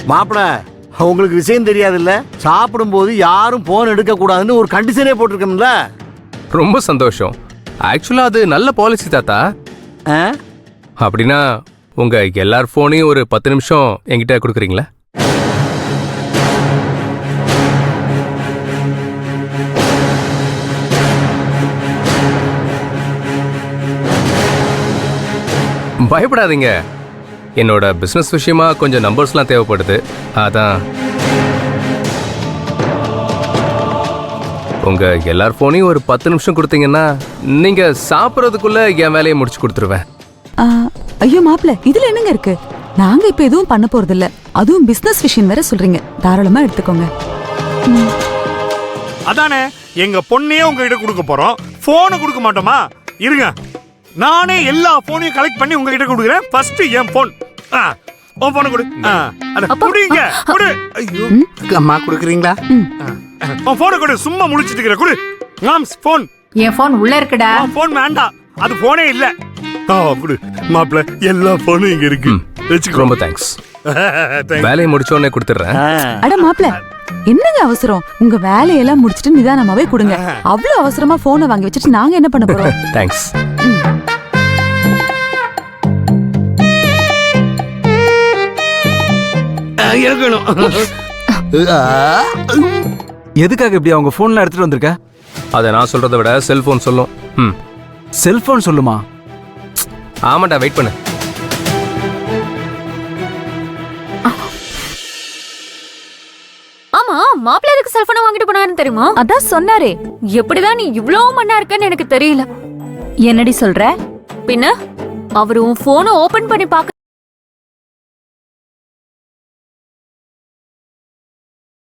மாப்பிள, உங்களுக்கு விஷயம் தெரியாதுல்ல, சாப்பிடும்போது யாரும் போன் எடுக்க கூடாதுன்னு ஒரு கண்டிஷனே போட்டிருக்கோம்ல. ரொம்ப சந்தோஷம். ஆக்சுவலா அது நல்ல பாலிசி தாத்தா. ஆ? அப்படின்னா உங்க எல்லார் போனையும் ஒரு 10 நிமிஷம் என்கிட்ட கொடுக்குறீங்களா? பயப்படாதீங்க. என்னோட பிசினஸ் விஷயமா கொஞ்சம் நம்பர்ஸ்லாம் தேவைப்படுது. அதான் உங்க எல்லார் போனையும் ஒரு 10 நிமிஷம் கொடுத்தீங்கன்னா நீங்க சாப்பிட்றதுக்குள்ள என் வேலையை முடிச்சு கொடுத்துருவேன். ஐயோ மாப்ள, இதுல என்னங்க இருக்கு? நாங்க இப்ப எதுவும் பண்ண போறது இல்ல. அதுவும் பிசினஸ் விஷயம் வேற சொல்றீங்க. தாராளமா எடுத்துக்கோங்க. அதானே, எங்க பொண்ணையே உங்ககிட்ட கொடுக்க போறோம், போனை கொடுக்க மாட்டோமா? இருங்க, நானே எல்லா போனையும் கலெக்ட் பண்ணி உங்ககிட்ட கொடுக்குறேன். ஃபர்ஸ்ட் என் போன். உன் போனை கொடு. அட குடிங்க, குடு. ஐயோ, அம்மா குடுக்குறீங்களா? உன் போனை கொடு. சும்மா முடிச்சிட்டு இருக்கிற குடு. Moms phone. என் போன் உள்ள இருக்குடா. போன் வேண்டாம், அது போனே இல்ல. குடு மாப்ள, எல்லா போனும் இங்க இருக்கு. ரொம்ப தேங்க்ஸ். வேலையை முடிச்ச உடனே கொடுத்துறேன். அட மாப்ள, என்னங்க அவசரம்? உங்க வேலையெல்லாம் முடிச்சிட்டு நிதானமாவே கொடுங்க. அவ்வளவு அவசரமா போனை வாங்கி வச்சுட்டு நாங்க என்ன பண்ண போறோம்? தேங்க்ஸ். எதுக்காக இப்படி அவங்க போன்ல எடுத்துட்டு வந்திருக்க? அதை நான் சொல்றதை விட செல்போன் சொல்லும். செல்போன் சொல்லுமா? ஆமாண்டா, வெயிட் பண்ணு. ஆமா, மாப்பிள்ளை எதுக்கு செல்போனை வாங்கிட்டு போனாருன்னு தெரியுமா? அதான் சொன்னாரே. எப்படிதான் நீ இவ்வளவு மண்ணா இருக்கன்னு எனக்கு தெரியல. என்னடி சொல்ற? பின்ன அவரு உன் போனை ஓபன் பண்ணி பாக்க